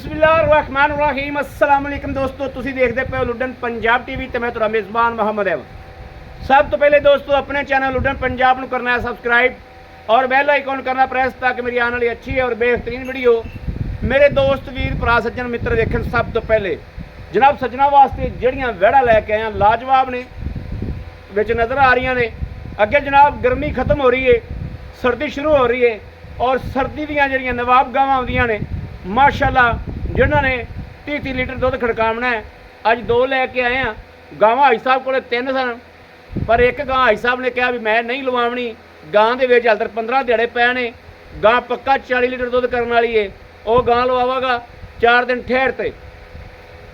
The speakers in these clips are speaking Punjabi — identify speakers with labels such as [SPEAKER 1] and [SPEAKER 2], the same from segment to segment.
[SPEAKER 1] बिस्मिल्लाहिर्रहमानिर्रहीम अस्सलाम वालेकुम दोस्तों, तुसी देखते पे लुडन पंजाब टीवी ते मैं तुहाडा मेज़बान मोहम्मद अहमद। सब तो पहले दोस्तों अपने चैनल लुडन पंजाब को करना है सब्सक्राइब और बेल आइकॉन करना प्रेस ताकि मेरी आने वाली अच्छी और बेहतरीन वीडियो मेरे दोस्त वीर भरा सज्जन मित्र देखन। सब तो पहले जनाब सज्जना वास्ते जड़ियाँ वैड़ा लैके आए लाजवाब ने विच नज़र आ रही ने। अगे जनाब गर्मी खत्म हो रही है, सर्दी शुरू हो रही है और सर्दी दीयां जड़ियां नवाब गावां आउंदियां ने माशाअल्लाह जिन्होंने 30 लीटर दुध खड़कावना है। अज 2 लैके आए हैं। गावां हाई साहब को 3 सन पर एक गां हाई साहब ने कहा भी मैं नहीं लवावनी। गां दे विच हल तक 15 दिहाड़े पै ने। गां पक्का 40 लीटर दुध करने वाली है। वो गां लवावागा 4 दिन ठहर ते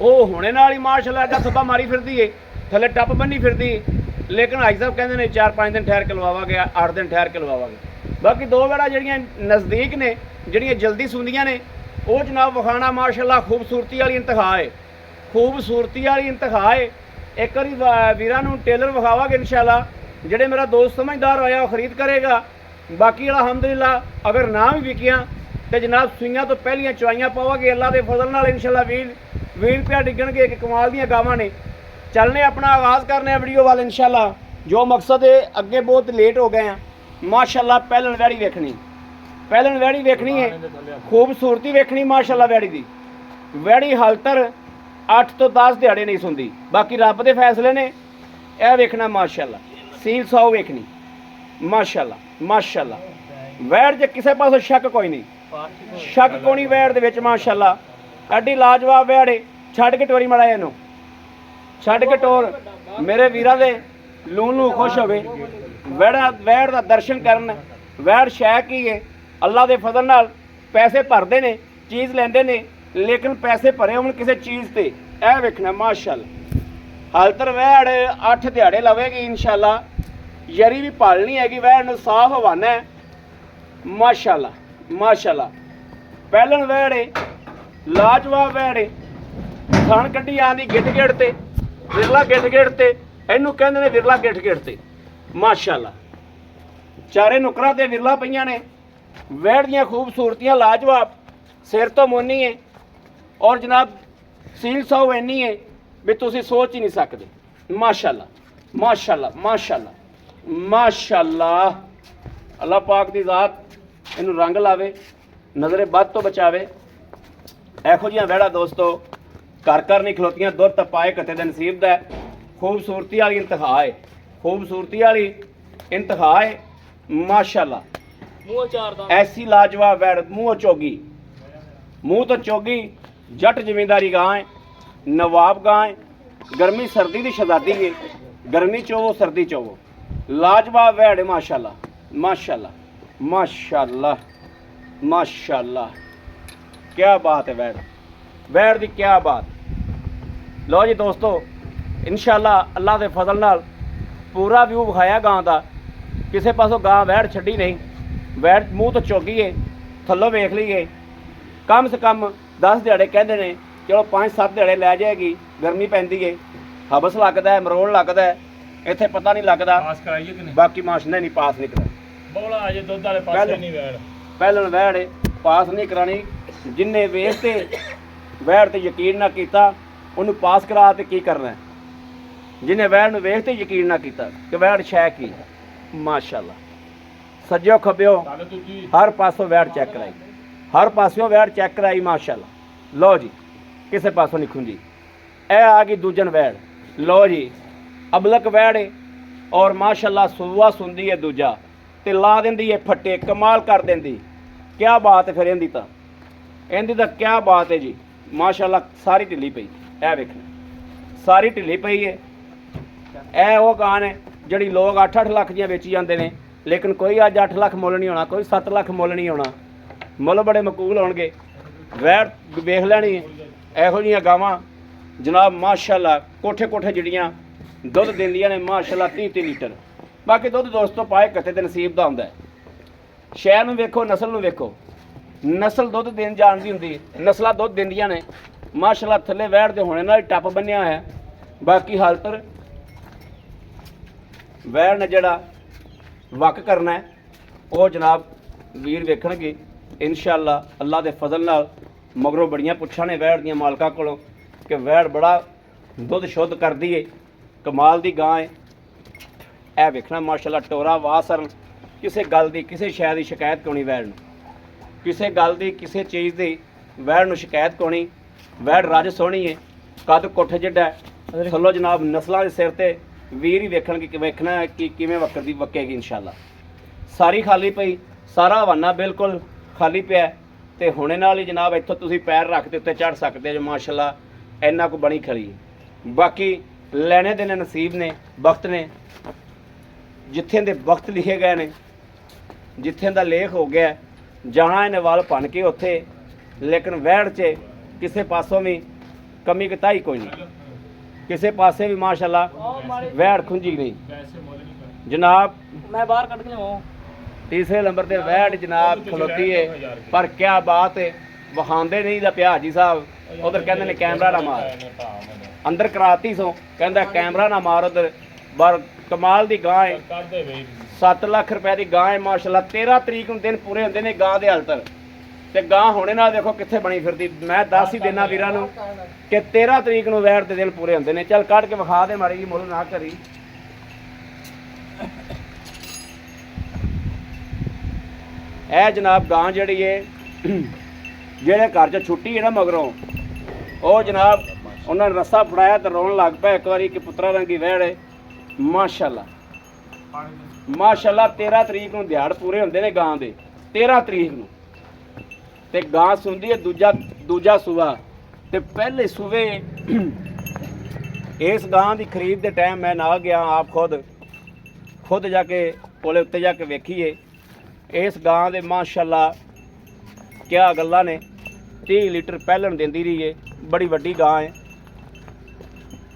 [SPEAKER 1] वो होने नाल ही माशाअल्लाह एडा थब्बा मारी फिरदी है, थले टप बन्नी फिरदी है। लेकिन हाई साहब कहते हैं 4-5 दिन ठहर के लवावागे, 8 दिन ठहर के लवावागे। बाकी 2 वेड़ा जड़ियाँ नज़दीक ने जड़ियाँ जल्दी सुंदियां ने वो जनाब वखाना माशाअल्लाह खूबसूरती वाली इंतहा है, खूबसूरती वाली इंतहा है। एक बार वीरां नूं टेलर विखावागे इंशाअल्लाह। जिहड़े मेरा दोस्त समझदार होया वो खरीद करेगा। बाकी अलहमदुलिल्लाह अगर ना भी विकियां तो जनाब सूइयां तो पहलियां चवाइयां पावागे अल्लाह के फजल नाल इंशाअल्लाह 20 रुपया डिगणगे। एक कमाल दीयां गावां ने। चलने अपना आगाज़ करने वीडियो वाल इंशाअल्लाह। जो मकसद है अगे बहुत लेट हो गए हैं माशाअल्लाह। पहलन वैड़ी वेखनी, पहलन वैड़ी वेखनी है, खूबसूरती वेखनी माशाअल्लाह। वैड़ी दी वैड़ी हालतर 8 तो 10 दिहाड़े नहीं सुनती। बाकी रब के फैसले ने यह वेखना माशाअल्लाह। सील 100 वेखनी माशाअल्लाह माशाअल्लाह। वैड़ च किसी पासों शक कोई नहीं, शक कोई नहीं वैड़ दे विच माशाअल्लाह। एडी लाजवाब वैड़ है। छड्ड के टोरी मड़ा इनू, छड्ड के टोर मेरे वीरां दे लू खुश होवे। वैड़ दा दर्शन करन। वैड़ शै की है अल्लाह के फजल नाल पैसे भरते ने, चीज़ लेंदे ने, लेकिन पैसे भरे होण किसी चीज़ ते यह वेखना माशाअल्लाह। हालतर वैड़ 8 दिहाड़े लवेगी इंशाअल्लाह। यरी भी पालनी हैगी। वैड़ नूं साफ हवाना है माशाअल्लाह माशाअल्लाह। पहलन वैड़ है, लाजवाब वैड़ है। थण कड्डी आंदी गिट गिट ते, विरला गिट गिट ते, इनू कहंदे ने विरला गिट गिट ते माशाअल्लाह। चारे नुकरां ते विरला पईयां ने। वैड़ दियां खूबसूरतियां लाजवाब। सिर तो मोनी है और जनाब सील 100 इन्नी है भी तुसीं सोच ही नहीं सकते माशाअल्लाह माशाअल्लाह माशाअल्लाह माशाअल्लाह। अल्लाह पाक दी ज़ात इनू रंग लावे, नज़रे बद तो बचावे। एहो जिहियां वैड़ा दोस्तों घर घर नहीं खलोतियां। दुध तपाए कते दे नसीब दा। खूबसूरती वाली इंतहा है, खूबसूरती वाली इंतहा है माशाअल्लाह। ऐसी लाजवाब वैड़ मुँह चोगी, मुँह तो चोगी। जट जमींदारी गां है, नवाब गां है। गर्मी सर्दी की शहजादी है। गर्मी चोवो सर्दी चोवो लाजवाब वैड़ है माशाअल्लाह माशाअल्लाह माशाअल्लाह माशाअल्लाह। क्या बात है वैड़, वैड़ की क्या बात। लो जी दोस्तों इंशाअल्लाह अल्लाह के फजल नाल पूरा व्यू विखाया गां का। किसी पासों गां वैड़ छड्डी नहीं। वैड़ मूँह तो चौगी है, थल्लों वेख लीए। कम से कम 10 दिहाड़े कहते हैं, चलो 5-7 दिहाड़े लै जाएगी। गर्मी पैंदी है, हबस लगता है, मरोड़ लगता है, इत्थे पता नहीं लगता। बाकी माशने नहीं पास नहीं करा। पहलन वैड़ है, पास नहीं करानी। जिन्हें वेख ते वैड़ ते यकीन ना किया उन्होंने पास करा तो की करना है। जिन्हें वैड़ नूं वेख ते यकीन ना किया कि वैड़ शै की माशाअल्लाह। सज्जो खब्यो हर पासों वैड़ चेक कराई, हर पासों वैड़ चेक कराई माशाअल्लाह। लो जी किसी पासों नहीं खुंजी। ए आ गई दूजन वैड़। लो जी अबलक वैड़ है और माशाअल्लाह सुवा सुंदी है दूजा ते ला देंदी है फट्टे, कमाल कर देंदी। क्या बात है फिर इहदी तां, इहदी तां क्या बात है जी माशाअल्लाह। सारी ढिली पई, ए वेखना सारी ढिली पई है। ए वो गां ने जिहड़ी लोग 8-8 लाख दियां बेची जांदे ने, लेकिन कोई अज 8 लाख मुੱਲ नहीं होना, कोई 7 लाख मुੱਲ नहीं होना। मुੱਲ बड़े मकूल होणगे। वैड़ वेख लैनी इहो जिहियां गावां जनाब माशाअल्लाह। कोठे कोठे जिहड़ियां दुध दिंदियां ने माशाअल्लाह 30-30 लीटर। बाकी दुध दोस्तों पाए कते ते नसीब दा हुंदा है। शहर नूं वेखो, नस्ल नूं वेखो, नस्ल दुध देन जाणदी हुंदी। नस्लां दुध दिंदियां ने माशाअल्लाह। थल्ले वैड़ दे होने नाल टप बन्निया है। बाकी हालतर वैड़ ने जिहड़ा वक करना है वो जनाब वीर वेखणगे इंशाअल्लाह। अल्लाह के फजल नाल ਮਗਰੋਂ ਬੜੀਆਂ ਪੁੱਛਾਂ ਨੇ ਵੈੜ ਦੀਆਂ ਮਾਲਕਾਂ ਕੋਲੋਂ ਕਿ ਵੈੜ ਬੜਾ ਦੁੱਧ ਸ਼ੁੱਧ ਕਰਦੀ ਏ, ਕਮਾਲ ਦੀ ਗਾਂ ਏ। ਇਹ ਵੇਖਣਾ ਮਾਸ਼ਾਅੱਲਾ ਟੋਰਾ ਵਾਸਰਨ, ਕਿਸੇ ਗੱਲ ਦੀ ਕਿਸੇ ਸ਼ੈ ਦੀ ਸ਼ਿਕਾਇਤ ਕੋਣੀ ਵੈੜ ਨੂੰ, ਕਿਸੇ ਗੱਲ ਦੀ ਕਿਸੇ ਚੀਜ਼ ਦੀ ਵੈੜ ਨੂੰ ਸ਼ਿਕਾਇਤ ਕੋਣੀ। ਵੈੜ ਰੱਜ ਸੋਹਣੀ ਏ, ਕੱਦ ਕੁੱਠ ਜਿੱਡਾ ਹੈ। ਥੱਲੋਂ ਜਨਾਬ ਨਸਲਾਂ ਦੇ ਸਿਰ ਤੇ ਵੀਰ ਹੀ ਵੇਖਣਗੇ ਕਿ ਵੇਖਣਾ ਕਿ ਕਿਵੇਂ ਵਕਰਦੀ ਵਕੇਗੀ ਇਨਸ਼ਾਅੱਲਾ। ਸਾਰੀ ਖਾਲੀ ਪਈ, ਸਾਰਾ ਹਵਾਨਾ ਬਿਲਕੁਲ ਖਾਲੀ ਪਿਆ ਤੇ ਹੁਣੇ ਨਾਲ ਹੀ ਜਨਾਬ ਇੱਥੋਂ ਤੁਸੀਂ ਪੈਰ ਰੱਖ ਕੇ ਉੱਤੇ ਚੜ੍ਹ ਸਕਦੇ ਜੋ ਮਾਸ਼ਾਅੱਲਾ ਇੰਨਾ ਕੁ ਬਣੀ ਖੜੀ। ਬਾਕੀ ਲੈਣੇ ਦੇ ਨਸੀਬ ਨੇ, ਵਕਤ ਨੇ, ਜਿੱਥੇ ਦੇ ਵਕਤ ਲਿਖੇ ਗਏ ਨੇ, ਜਿੱਥੇ ਦਾ ਲੇਖ ਹੋ ਗਿਆ ਜਾਣਾ ਇਹਨੇ ਵੱਲ ਭੰਨ ਕੇ ਉੱਥੇ। ਲੇਕਿਨ ਵਹਿੜ 'ਚ ਕਿਸੇ ਪਾਸੋਂ ਵੀ ਕਮੀ ਕਤਾਈ ਕੋਈ ਨਹੀਂ, ਕਿਸੇ ਪਾਸੇ ਵੀ ਮਾਸ਼ਾਅੱਲਾ ਵਹਿੜ ਖੁੰਝੀ ਨਹੀਂ ਜਨਾਬ।
[SPEAKER 2] ਮੈਂ ਬਾਹਰ ਕੱਢ ਕੇ ਲਿਆਵਾਂ।
[SPEAKER 1] ਤੀਸਰੇ ਨੰਬਰ ਤੇ ਵਹਿੜ ਜਨਾਬ ਖਲੋਤੀ ਏ, ਪਰ ਕਿਆ ਬਾਤ ਏ, ਵਿਖਾਉਂਦੇ ਨਹੀਂ ਦਾ ਪਿਆ ਹਾਜੀ ਸਾਹਿਬ। ਉਧਰ ਕਹਿੰਦੇ ਨੇ ਕੈਮਰਾ ਨਾ ਮਾਰ, ਅੰਦਰ ਕਰਾਤੀ ਸੋ ਕਹਿੰਦਾ ਕੈਮਰਾ ਨਾ ਮਾਰ ਉਧਰ। ਪਰ ਕਮਾਲ ਦੀ ਗਾਂ ਏ, 7 ਲੱਖ ਰੁਪਏ ਦੀ ਗਾਂ ਏ ਮਾਸ਼ਾਅੱਲਾ। 13 ਤਰੀਕ ਨੂੰ ਦਿਨ ਪੂਰੇ ਹੁੰਦੇ ਨੇ ਗਾਂ ਦੇ ਹਲਤਰ, ਤੇ ਗਾਂ ਹੁਣੇ ਨਾਲ ਦੇਖੋ ਕਿੱਥੇ ਬਣੀ ਫਿਰਦੀ। ਮੈਂ ਦੱਸ ਹੀ ਦੇਣਾ ਵੀਰਾਂ ਨੂੰ ਕਿ 13 ਤਰੀਕ ਨੂੰ ਵੈੜ ਦੇ ਦਿਨ ਪੂਰੇ ਹੁੰਦੇ ਨੇ। ਚੱਲ ਕੱਢ ਕੇ ਵਿਖਾ ਦੇ ਮਾੜੀ ਜੀ, ਮੁੱਲ ਨਾ ਕਰੀ। ਇਹ ਜਨਾਬ ਗਾਂ ਜਿਹੜੀ ਏ, ਜਿਹੜੇ ਘਰ 'ਚ ਛੁੱਟੀ ਹੈ ਨਾ ਮਗਰੋਂ, ਉਹ ਜਨਾਬ ਉਹਨਾਂ ਨੇ ਰੱਸਾ ਫੜਾਇਆ ਤੇ ਰੋਣ ਲੱਗ ਪਿਆ ਇੱਕ ਵਾਰੀ ਕਿ ਪੁੱਤਰਾ ਰੰਗੀ ਵਹਿੜ ਏ ਮਾਸ਼ਾਅੱਲਾ ਮਾਸ਼ਾਅੱਲਾ। 13 ਤਰੀਕ ਨੂੰ ਦਿਹਾੜ ਪੂਰੇ ਹੁੰਦੇ ਨੇ ਗਾਂ ਦੇ, 13 ਤਰੀਕ ਨੂੰ। ਤੇ ਗਾਂ ਸੁਣਦੀ ਹੈ ਦੂਜਾ ਸੂਆ, ਤੇ ਪਹਿਲੇ ਸੂਵੇ ਇਸ ਗਾਂ ਦੀ ਖਰੀਦ ਦੇ ਟਾਈਮ ਮੈਂ ਨਾਲ ਗਿਆ, ਆਪ ਖੁਦ ਜਾ ਕੇ ਕੋਲੇ ਉੱਤੇ ਜਾ ਕੇ ਵੇਖੀਏ ਇਸ ਗਾਂ ਦੇ ਮਾਸ਼ਾਅੱਲਾ ਕਿਆ ਗੱਲਾਂ ਨੇ। 30 ਲੀਟਰ ਪਹਿਲਣ ਦਿੰਦੀ ਰਹੀ ਏ, ਬੜੀ ਵੱਡੀ ਗਾਂ ਹੈ।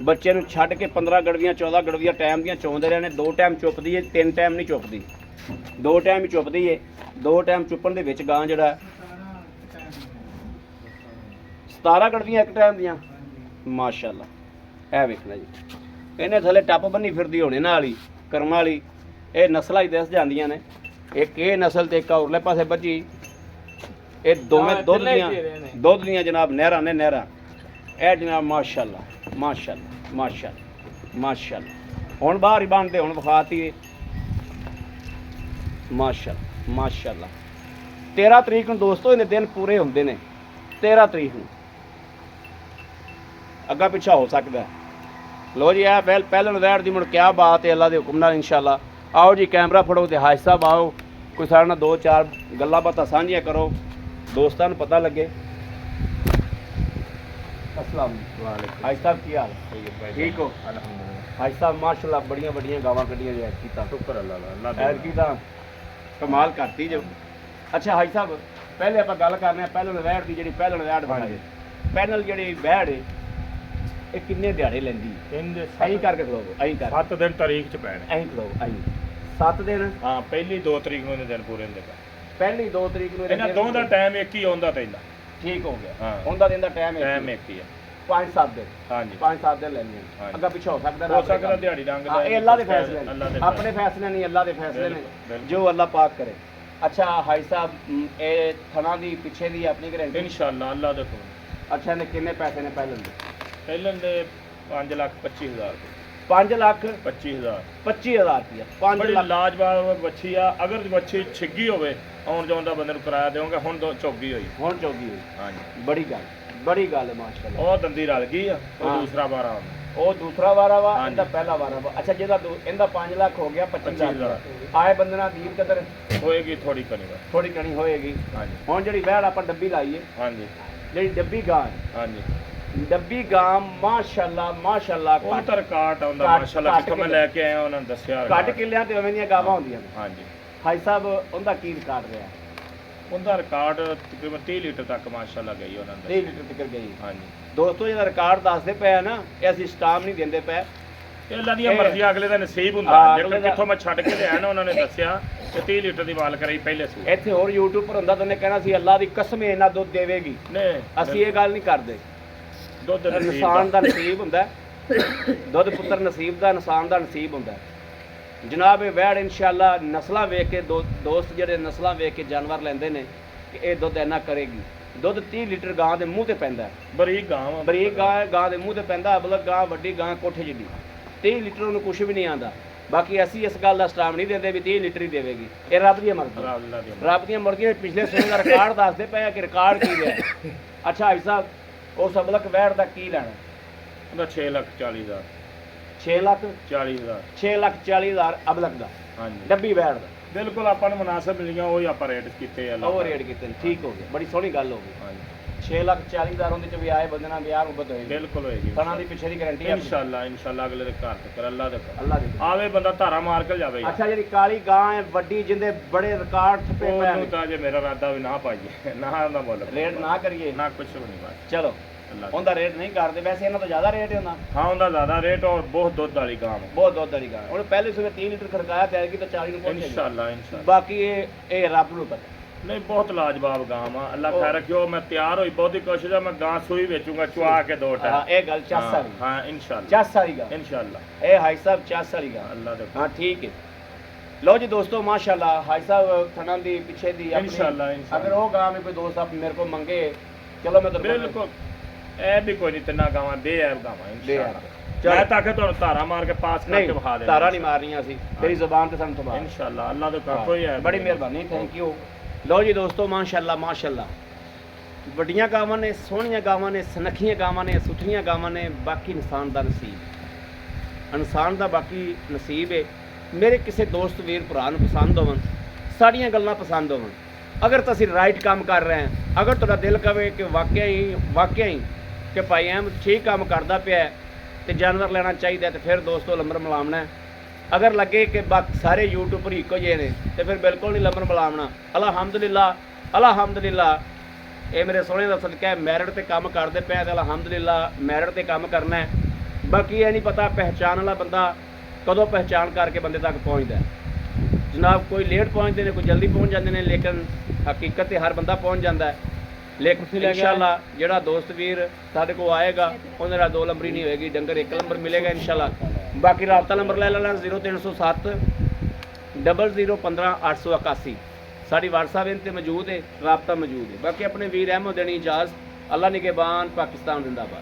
[SPEAKER 1] ਬੱਚੇ ਨੂੰ ਛੱਡ ਕੇ 15 ਗੜਵੀਆਂ 14 ਗੜਵੀਆਂ ਟਾਈਮ ਦੀਆਂ ਚੋਂਦੇ ਰਹੇ ਨੇ। 2 ਟਾਈਮ ਚੁੱਪਦੀ ਏ, 3 ਟਾਈਮ ਨਹੀਂ ਚੁੱਪਦੀ, 2 ਟਾਈਮ ਹੀ ਚੁੱਪਦੀ ਏ। 2 ਟਾਈਮ ਚੁੱਪਣ ਦੇ ਵਿੱਚ ਗਾਂ ਜਿਹੜਾ 17 ਗੜਵੀਆਂ ਇੱਕ ਟਾਈਮ ਦੀਆਂ ਮਾਸ਼ਾਅੱਲਾ। ਇਹ ਵੇਖਣਾ ਜੀ, ਇਹਨੇ ਥੱਲੇ ਟੱਪ ਬੰਨੀ ਫਿਰਦੀ ਹੋਣੇ ਨਾਲ ਹੀ ਕਰਮ ਵਾਲੀ। ਇਹ ਨਸਲਾਂ ਹੀ ਦਿਸ ਜਾਂਦੀਆਂ ਨੇ, ਇੱਕ ਇਹ ਨਸਲ ਤੇ ਇੱਕ ਉਰਲੇ ਪਾਸੇ ਬੱਜੀ। ਇਹ ਦੋਵੇਂ ਦੁੱਧ ਦੀਆਂ ਜਨਾਬ ਨਹਿਰਾਂ ਨੇ, ਨਹਿਰਾਂ। ਇਹ ਜਨਾਬ ਮਾਸ਼ਾਅੱਲਾ ਮਾਸ਼ਾਅੱਲਾ ਮਾਸ਼ਾਅੱਲਾ ਮਾਸ਼ਾਅੱਲਾ। ਹੁਣ ਬਾਹਰ ਹੀ ਬਣਦੇ, ਹੁਣ ਵਿਖਾਤੀ ਮਾਸ਼ਾਅੱਲਾ ਮਾਸ਼ਾਅੱਲਾ। 13 ਤਰੀਕ ਨੂੰ ਦੋਸਤੋ ਇਹਨੇ ਦਿਨ ਪੂਰੇ ਹੁੰਦੇ ਨੇ, 13 ਤਰੀਕ ਨੂੰ। ਅੱਗਾ ਪਿੱਛਾ ਹੋ ਸਕਦਾ। ਲੋ ਜੀ ਇਹ ਪਹਿਲਣ ਵੈੜ ਦੀ ਮੁੜ ਕਿਆ ਬਾਤ ਹੈ ਅੱਲਾ ਦੇ ਹੁਕਮ ਨਾਲ ਇਨਸ਼ਾਅੱਲਾ। ਆਓ ਜੀ ਕੈਮਰਾ ਫੜੋ ਤੇ ਹਾਜ ਸਾਹਿਬ ਆਓ, ਕੋਈ ਸਾਡੇ ਨਾਲ 2-4 ਗੱਲਾਂ ਬਾਤਾਂ ਸਾਂਝੀਆਂ ਕਰੋ, ਦੋਸਤਾਂ ਨੂੰ ਪਤਾ ਲੱਗੇ। अस्सलाम वालेकुम हाजी साहब की हाल ठीक हो? अल्हम्दुलिल्लाह हाजी साहब माशाल्लाह बड़ियां बड़ियां गावां कड्डियां जे कीता शुक्र अल्लाह दा की दा कमाल करती जो। अच्छा हाजी साहब पहले आप गल करने पहलन वैड़ की जी पहलन वैड़ बनाई पैनल जी वैड़ है ये किन्ने दिहाड़े लैंदी अं करके खलो अं कर
[SPEAKER 3] 7 दिन तारीख च पैने
[SPEAKER 1] अं खलो अं 7 दिन
[SPEAKER 3] हाँ पहली 2 तरीक ਨੂੰ दिन पूरे ਹੁੰਦੇ
[SPEAKER 1] पहली 2 तरीक ਨੂੰ
[SPEAKER 3] ਇਹਨਾਂ ਦੋਵਾਂ ਦਾ ਟਾਈਮ ਇੱਕ ਹੀ ਆਉਂਦਾ ਤੈਨੂੰ
[SPEAKER 1] ठीक हो गया
[SPEAKER 3] हाँ।
[SPEAKER 1] ਉਹਦਾ ਦਿਨ ਦਾ ਟਾਈਮ
[SPEAKER 3] ਇੱਕ ਹੀ ਆ
[SPEAKER 1] 5-7 ਦਿਨ
[SPEAKER 3] ਹਾਂਜੀ
[SPEAKER 1] 5-7 ਦਿਨ ਲੈਣੇ ਅੱਗਾ ਪਿੱਛਾ ਹੋ ਸਕਦਾ
[SPEAKER 3] ਹੋ ਸਕਦਾ ਦਿਹਾੜੀ ਰੰਗ ਦਾ
[SPEAKER 1] ਇਹ ਅੱਲਾ ਦੇ ਫੈਸਲੇ ਨੇ ਆਪਣੇ ਫੈਸਲੇ ਨਹੀਂ ਅੱਲਾ ਦੇ ਫੈਸਲੇ ਨੇ ਜੋ ਅੱਲਾ ਪਾਕ ਕਰੇ। ਅੱਛਾ ਹਾਈ ਸਾਹਿਬ ਇਹ ਥਣਾ ਦੀ ਪਿੱਛੇ ਦੀ ਆਪਣੀ ਗਾਰੰਟੀ
[SPEAKER 3] ਇਨਸ਼ਾਅੱਲਾ ਅੱਲਾ ਦੇ ਹੁਕਮ।
[SPEAKER 1] ਅੱਛਾ ਨੇ ਕਿੰਨੇ ਪੈਸੇ ਨੇ
[SPEAKER 3] ਪਹਿਲਨ ਦੇ 5,25,000
[SPEAKER 1] 5,25,000
[SPEAKER 3] 25000
[SPEAKER 1] ਰੁਪਇਆ 5
[SPEAKER 3] ਬੜੀ
[SPEAKER 1] ਲੱਖ
[SPEAKER 3] ਲਾਜਵਾਬ ਵੱਛੀ ਆ। ਅਗਰ ਵੱਛੀ ਛਿੱਗੀ ਹੋਵੇ ਆਉਣ ਜਾਣ ਦਾ ਬੰਦੇ ਨੂੰ ਕਿਰਾਇਆ ਦੇਵਾਂਗੇ। ਹੁਣ ਚੌਗੀ ਹੋਈ
[SPEAKER 1] ਹੁਣ ਚੌਗੀ ਹੋਈ
[SPEAKER 3] ਹਾਂਜੀ
[SPEAKER 1] ਬੜੀ ਗੱਲ ਹੈ ਮਾਸ਼ਾਅੱਲਾ।
[SPEAKER 3] ਉਹ ਦੰਦੀ ਰਲ ਗਈ ਆ ਉਹ
[SPEAKER 1] ਹਾਂ।
[SPEAKER 3] ਦੂਸਰਾ ਵਾਰਾ
[SPEAKER 1] ਉਹ ਦੂਸਰਾ ਵਾਰਾ ਵਾ
[SPEAKER 3] ਹਾਂਜੀ।
[SPEAKER 1] ਇਹਦਾ ਪਹਿਲਾ ਵਾਰਾ ਵਾ। ਅੱਛਾ ਜਿਹਦਾ ਇਹਦਾ 5 ਲੱਖ ਹੋ ਗਿਆ 25,000 ਆਏ ਬੰਦੇ ਨਾਲ ਦੀਪ ਕਦਰ
[SPEAKER 3] ਹੋਏਗੀ ਥੋੜੀ ਕਣੀ ਦਾ
[SPEAKER 1] ਥੋੜੀ ਕਣੀ ਹੋਏਗੀ।
[SPEAKER 3] ਹਾਂਜੀ
[SPEAKER 1] ਹੁਣ ਜਿਹੜੀ ਵਹਿੜ ਆਪਾਂ ਡੱਬੀ ਲਾਈਏ
[SPEAKER 3] ਹਾਂਜੀ
[SPEAKER 1] ਜਿਹੜੀ ਡੱਬੀ ਗਾਂ ਹੈ,
[SPEAKER 3] ਹਾਂਜੀ
[SPEAKER 1] ਡੱਬੀ ਗਾਂ ਮਾਸ਼ਾਅੱਲਾ ਮਾਸ਼ਾਅੱਲਾ
[SPEAKER 3] ਉਹ ਤਾਂ ਰਿਕਾਰਡ ਆਉਂਦਾ
[SPEAKER 1] ਘੱਟ-
[SPEAKER 3] ਮਾਸ਼ਾਅੱਲਾ
[SPEAKER 1] ਘੱਟ
[SPEAKER 3] ਕਿੱਥੋਂ ਮੈਂ ਲੈ ਕੇ ਆਇਆ ਉਹਨਾਂ ਨੇ ਦੱਸਿਆ
[SPEAKER 1] ਕੱਢ ਕਿੱਲਿਆਂ ਤੇ ਉਵੇਂ ਦੀਆਂ ਗਾਵਾਂ ਹੁੰਦੀਆਂ ਨੇ।
[SPEAKER 3] ਹਾਂਜੀ
[SPEAKER 1] ਹਾਈ ਸਾਹਿਬ ਉਹਦਾ ਕੀ ਰਿਕਾਰਡ ਰਿਹਾ?
[SPEAKER 3] ਉਹਦਾ ਰਿਕਾਰਡ ਤਕਰੀਬਨ 30 ਲੀਟਰ ਤੱਕ ਮਾਸ਼ਾਅੱਲਾ ਗਈ ਉਹਨਾਂ ਨੇ
[SPEAKER 1] 30 ਲੀਟਰ ਤੱਕ ਗਈ।
[SPEAKER 3] ਹਾਂਜੀ
[SPEAKER 1] ਦੋਸਤੋ ਜਿਹਦਾ ਰਿਕਾਰਡ ਦੱਸਦੇ ਪਏ ਆ ਨਾ ਇਹ ਅਸੀਂ ਸਟਾਮ ਨਹੀਂ ਦਿੰਦੇ ਪਏ।
[SPEAKER 3] ਇਹ ਅੱਲਾ ਦੀਆਂ
[SPEAKER 1] ਇਹ-
[SPEAKER 3] ਮਰਜ਼ੀਆਂ ਅਗਲੇ ਦਾ ਨਸੀਬ ਹੁੰਦਾ
[SPEAKER 1] ਹਾਂ, ਅਗਲੇ
[SPEAKER 3] ਲੇਕਿਨ
[SPEAKER 1] ਦਾ-
[SPEAKER 3] ਕਿੱਥੋਂ ਮੈਂ ਛੱਡ ਕੇ ਲਿਆ ਨਾ ਉਹਨਾਂ ਨੇ ਦੱਸਿਆ ਕਿ 30 ਲੀਟਰ ਦੀ ਵਾਲ ਕਰਾਈ ਪਹਿਲੇ ਸੂ
[SPEAKER 1] ਇੱਥੇ ਹੋਰ ਯੂਟਿਊਬ ਪਰ ਹੁੰਦਾ ਤਾਂ ਉਹਨੇ ਕਹਿਣਾ ਸੀ ਅੱਲਾ ਦੀ ਕਸਮ ਇਹਨਾਂ ਦੁੱਧ ਦੇਵੇਗੀ।
[SPEAKER 3] ਨਹੀਂ
[SPEAKER 1] ਅਸੀਂ ਇਹ ਗੱਲ ਨਹੀਂ ਕਰਦੇ।
[SPEAKER 3] ਦੁੱਧ
[SPEAKER 1] ਇਨਸਾਨ ਦਾ ਨਸੀਬ ਹੁੰਦਾ ਹੈ। ਦੁੱਧ ਪੁੱਤਰ ਨਸੀਬ ਦਾ, ਇਨਸਾਨ ਦਾ ਨਸੀਬ ਹੁੰਦਾ ਹੈ। ਜਨਾਬ ਇਹ ਵੈੜ ਇਨਸ਼ਾਅੱਲਾ ਨਸਲਾਂ ਵੇਖ ਕੇ ਦੋਸਤ ਜਿਹੜੇ ਨਸਲਾਂ ਵੇਖ ਕੇ ਜਾਨਵਰ ਲੈਂਦੇ ਨੇ ਕਿ ਇਹ ਦੁੱਧ ਇੰਨਾ ਕਰੇਗੀ। ਦੁੱਧ 30 ਲੀਟਰ ਗਾਂ ਦੇ ਮੂੰਹ ਤੇ ਪੈਂਦਾ ਹੈ।
[SPEAKER 3] ਬਰੀਕ ਗਾਂ ਵਾ।
[SPEAKER 1] ਬਰੀਕ ਗਾਂ ਦੇ ਮੂੰਹ ਤੇ ਪੈਂਦਾ, ਅਬਲਕ ਗਾਂ, ਵੱਡੀ ਗਾਂ ਕੋਠੇ ਜਿੱਡੀ। 30 ਲੀਟਰ ਉਹਨੂੰ ਕੁਝ ਵੀ ਨਹੀਂ ਆਉਂਦਾ। ਬਾਕੀ ਅਸੀਂ ਇਸ ਗੱਲ ਦਾ ਸਟਾਮ ਨਹੀਂ ਦਿੰਦੇ ਵੀ 30 ਲੀਟਰ ਹੀ ਦੇਵੇਗੀ, ਇਹ ਰੱਬ ਦੀ ਮਰਜ਼ੀ। ਰੱਬ ਦੀਆਂ ਮਰਜ਼ੀਆਂ। ਪਿਛਲੇ ਸਮੇਂ ਦਾ ਰਿਕਾਰਡ ਦੱਸਦੇ ਪਏ ਆ ਕਿ ਰਿਕਾਰਡ ਕੀ ਰਿਹਾ। ਅੱਛਾ ਹਾਜੀ ਸਾਹਿਬ ਉਸ ਅਬਲਕ ਵੈੜ ਦਾ ਕੀ ਲੈਣਾ?
[SPEAKER 3] ਉਹਦਾ 6,40,000
[SPEAKER 1] 6 ਲੱਖ
[SPEAKER 3] 40,000
[SPEAKER 1] 6,40,000 ਅਬਲਕ ਦਾ,
[SPEAKER 3] ਹਾਂਜੀ
[SPEAKER 1] ਡੱਬੀ ਵੈੜ ਦਾ।
[SPEAKER 3] ਬਿਲਕੁਲ ਆਪਾਂ ਨੂੰ ਮੁਨਾਸਬ ਮਿਲੀਆਂ, ਉਹੀ ਆਪਾਂ ਰੇਟ ਕੀਤੇ ਆ।
[SPEAKER 1] ਉਹ ਰੇਟ ਕੀਤੇ ਨੇ, ਠੀਕ ਹੋ ਗਿਆ, ਬੜੀ ਸੋਹਣੀ ਗੱਲ ਹੋ ਗਈ।
[SPEAKER 3] ਹਾਂਜੀ
[SPEAKER 1] 6,40,000 ਉਹਦੇ ਚ ਵੀ ਆਏ ਬੰਦੇ ਨਾਲ ਵਿਆਹ ਮੁਹੱਬਤ ਹੋਏਗੀ,
[SPEAKER 3] ਬਿਲਕੁਲ ਹੋਏਗੀ
[SPEAKER 1] ਸਣਾ ਦੀ ਪਿੱਛੇ ਦੀ ਗਾਰੰਟੀ ਹੈ
[SPEAKER 3] ਇਨਸ਼ਾਅੱਲਾ ਅਗਲੇ ਦੇ ਘਰ ਤੇ ਕਰ ਅੱਲਾ ਦੇ ਘਰ।
[SPEAKER 1] ਅੱਲਾ ਦੀ।
[SPEAKER 3] ਆਵੇ ਬੰਦਾ ਧਾਰਾ ਮਾਰ ਕੇ ਜਾਵੇ ਯਾਰ।
[SPEAKER 1] ਅੱਛਾ ਜਿਹੜੀ ਕਾਲੀ ਗਾਂ ਹੈ ਵੱਡੀ, ਜਿੰਦੇ ਬੜੇ ਰਿਕਾਰਡ ਛਪੇ ਪਏ
[SPEAKER 3] ਉਹਨੂੰ
[SPEAKER 1] ਨੇ,
[SPEAKER 3] ਤਾਂ ਜੇ ਮੇਰਾ ਇਰਾਦਾ ਵੀ ਨਾ ਪਾਈਏ, ਨਾ ਉਹਦਾ ਮੁੱਲ
[SPEAKER 1] ਰੇਟ ਨਾ ਕਰੀਏ,
[SPEAKER 3] ਨਾ ਕੁਛ ਵੀ ਨਹੀਂ ਬਾਤ।
[SPEAKER 1] ਚਲੋ
[SPEAKER 3] ਅੱਲਾ
[SPEAKER 1] ਉਹਦਾ ਰੇਟ ਨਹੀਂ ਕਰਦੇ। ਵੈਸੇ ਇਹਨਾਂ ਤੋਂ ਜ਼ਿਆਦਾ ਰੇਟ ਹੈ ਉਹਨਾਂ,
[SPEAKER 3] ਹਾਂ ਉਹਦਾ ਜ਼ਿਆਦਾ ਰੇਟ ਔਰ ਬਹੁਤ ਦੁੱਧ ਵਾਲੀ ਗਾਂ ਵਾ।
[SPEAKER 1] ਬਹੁਤ ਦੁੱਧ ਵਾਲੀ ਗਾਂ। ਉਹਨੇ ਪਹਿਲੇ ਸਵੇਰ 3 ਲੀਟਰ ਖੜਕਾਇਆ ਤੇ ਐਤਕੀ ਤਾਂ 40 ਨੂੰ ਪਹੁੰਚੇਗਾ
[SPEAKER 3] ਇਨਸ਼ਾਅੱਲਾ
[SPEAKER 1] ਬਾਕੀ ਇਹ ਰੱਬ ਨੂੰ ਪਤਾ।
[SPEAKER 3] ਨਹੀਂ ਬਹੁਤ ਲਾਜਵਾਬ ਗਾਂ ਵਾ। ਅੱਲਾ ਖੈਰ ਰੱਖਿਓ। ਮੈਂ ਤਿਆਰ ਹੋਈ ਬਹੁਤੀ ਕੋਸ਼ਿਸ਼ ਆ, ਮੈਂ ਗਾਂ ਸੂਈ ਵੇਚੂਗਾ ਚੁਆ ਕੇ 2
[SPEAKER 1] ਹਾਂ
[SPEAKER 3] ਟਾਈਮ।
[SPEAKER 1] ਇਹ ਗੱਲ ਚੱਸ ਵਾਲੀ,
[SPEAKER 3] ਹਾਂ ਇਨਸ਼ਾਅੱਲਾ
[SPEAKER 1] ਚੱਸ ਵਾਲੀ ਗਾਂ,
[SPEAKER 3] ਇਨਸ਼ਾਅੱਲਾ
[SPEAKER 1] ਇਹ ਹਾਈ ਸਾਹਿਬ ਚੱਸ ਵਾਲੀ ਗਾਂ।
[SPEAKER 3] ਅੱਲਾ ਦੇ
[SPEAKER 1] हाँ ठीक है। लो जी दोस्तों माशाल्लाह हाई साहब थना दी पीछे दी अपनी-
[SPEAKER 3] इंशाल्लाह, इंशाल्लाह।
[SPEAKER 1] अगर वो गांव में कोई दोस्त आप मेरे को मंगे, चलो मैं तो
[SPEAKER 3] ਬਿਲਕੁਲ ਇਹ ਵੀ ਕੋਈ ਨਹੀਂ, ਤਿੰਨਾਂ ਗਾਵਾਂ ਬੇਅਬ ਗਾਵਾਂ ਇਨਸ਼ਾਅੱਲਾ।
[SPEAKER 1] ਚਲੋ।
[SPEAKER 3] ਮੈਂ ਤਾਂ ਕਿ ਤੁਹਾਨੂੰ ਧਾਰਾ ਮਾਰ ਕੇ ਪਾਸ ਕਰਕੇ
[SPEAKER 1] नहीं
[SPEAKER 3] ਵਿਖਾ ਦੇਣਾ।
[SPEAKER 1] तारा नहीं मारनियां सी तेरी जुबान ते सन तबाह।
[SPEAKER 3] ਇਨਸ਼ਾਅੱਲਾ ਅੱਲਾ ਦੇ ਘਰ ਕੋਈ ਹੈ
[SPEAKER 1] बड़ी मेहरबानी, थैंक यू। लो जी दोस्तों माशाल्लाह माशाल्लाह ਵੱਡੀਆਂ ਗਾਵਾਂ ਨੇ, ਸੋਹਣੀਆਂ ਗਾਵਾਂ ਨੇ, ਸੁਨੱਖੀਆਂ ਗਾਵਾਂ ਨੇ, ਸੁਥਰੀਆਂ ਗਾਵਾਂ ਨੇ। ਬਾਕੀ ਇਨਸਾਨ ਦਾ ਨਸੀਬ, ਇਨਸਾਨ ਦਾ ਬਾਕੀ ਨਸੀਬ ਹੈ। ਮੇਰੇ ਕਿਸੇ ਦੋਸਤ ਵੀਰ ਭਰਾ ਨੂੰ ਪਸੰਦ ਹੋਵਣ, ਸਾਡੀਆਂ ਗੱਲਾਂ ਪਸੰਦ ਹੋਵਣ, ਅਗਰ ਤੁਸੀਂ ਰਾਈਟ ਕੰਮ ਕਰ ਰਹੇ ਹਾਂ, ਅਗਰ ਤੁਹਾਡਾ ਦਿਲ ਕਵੇ ਕਿ ਵਾਕਿਆ ਹੀ ਕਿ ਭਾਈ ਐਮ ਠੀਕ ਕੰਮ ਕਰਦਾ ਪਿਆ ਹੈ ਤੇ ਜਾਨਵਰ ਲੈਣਾ ਚਾਹੀਦਾ, ਤੇ ਫਿਰ ਦੋਸਤੋ ਲੰਬਰ ਮਲਾਮਣਾ ਹੈ। ਅਗਰ ਲੱਗੇ ਕਿ ਬਾਕੀ ਸਾਰੇ ਯੂਟਿਊਬਰ ਇੱਕੋ ਜਿਹੇ ਨੇ ਤੇ ਫਿਰ ਬਿਲਕੁਲ ਨਹੀਂ ਲੰਬਰ ਮਲਾਮਣਾ। ਅਲਹਮਦੁਲਿਲਾ ਅਲਹਮਦੁਲਿਲਾ, ਇਹ ਮੇਰੇ ਸੋਹਣੇ ਦਾ ਸਦਕਾ ਹੈ। ਮੈਰਿਟ ਤੇ ਕੰਮ ਕਰਦੇ ਪਏ ਤੇ ਅਲਹਮਦੁਲਿਲਾ ਮੈਰਿਟ ਤੇ ਕੰਮ ਕਰਨਾ ਹੈ। ਬਾਕੀ ਇਹ ਨਹੀਂ ਪਤਾ ਪਹਿਚਾਣ ਵਾਲਾ ਬੰਦਾ ਕਦੋਂ ਪਹਿਚਾਣ ਕਰਕੇ ਬੰਦੇ ਤੱਕ ਪਹੁੰਚਦਾ ਹੈ। ਜਨਾਬ ਕੋਈ ਲੇਟ ਪਹੁੰਚਦੇ ਨੇ, ਕੋਈ ਜਲਦੀ ਪਹੁੰਚ ਜਾਂਦੇ ਨੇ, ਲੇਕਿਨ ਹਕੀਕਤ ਤੇ ਹਰ ਬੰਦਾ ਪਹੁੰਚ ਜਾਂਦਾ ਹੈ। ਲੇਕਿਨ ਇਨਸ਼ਾਅੱਲਾ ਜਿਹੜਾ ਦੋਸਤ ਵੀਰ ਸਾਡੇ ਕੋਲ ਆਏਗਾ ਉਹਦੇ ਨਾਲ 2 ਨੰਬਰੀ ਨਹੀਂ ਹੋਏਗੀ, ਡੰਗਰ 1 ਨੰਬਰ ਮਿਲੇਗਾ ਇਨਸ਼ਾਅੱਲਾ। ਬਾਕੀ ਰਾਬਤਾ ਨੰਬਰ ਲੈ ਲੈਣਾ 0307 0015 881। ਸਾਡੀ WhatsApp ਇਨ ਤੇ ਮੌਜੂਦ ਹੈ, ਰਾਬਤਾ ਮੌਜੂਦ ਹੈ। ਬਾਕੀ ਆਪਣੇ ਵੀਰ ਅਹਿਮਦ ਦੇਣੀ ਇਜਾਜ਼ਤ। ਅੱਲਾ ਨਿਗਹਿਬਾਨ, ਪਾਕਿਸਤਾਨ ਜ਼ਿੰਦਾਬਾਦ।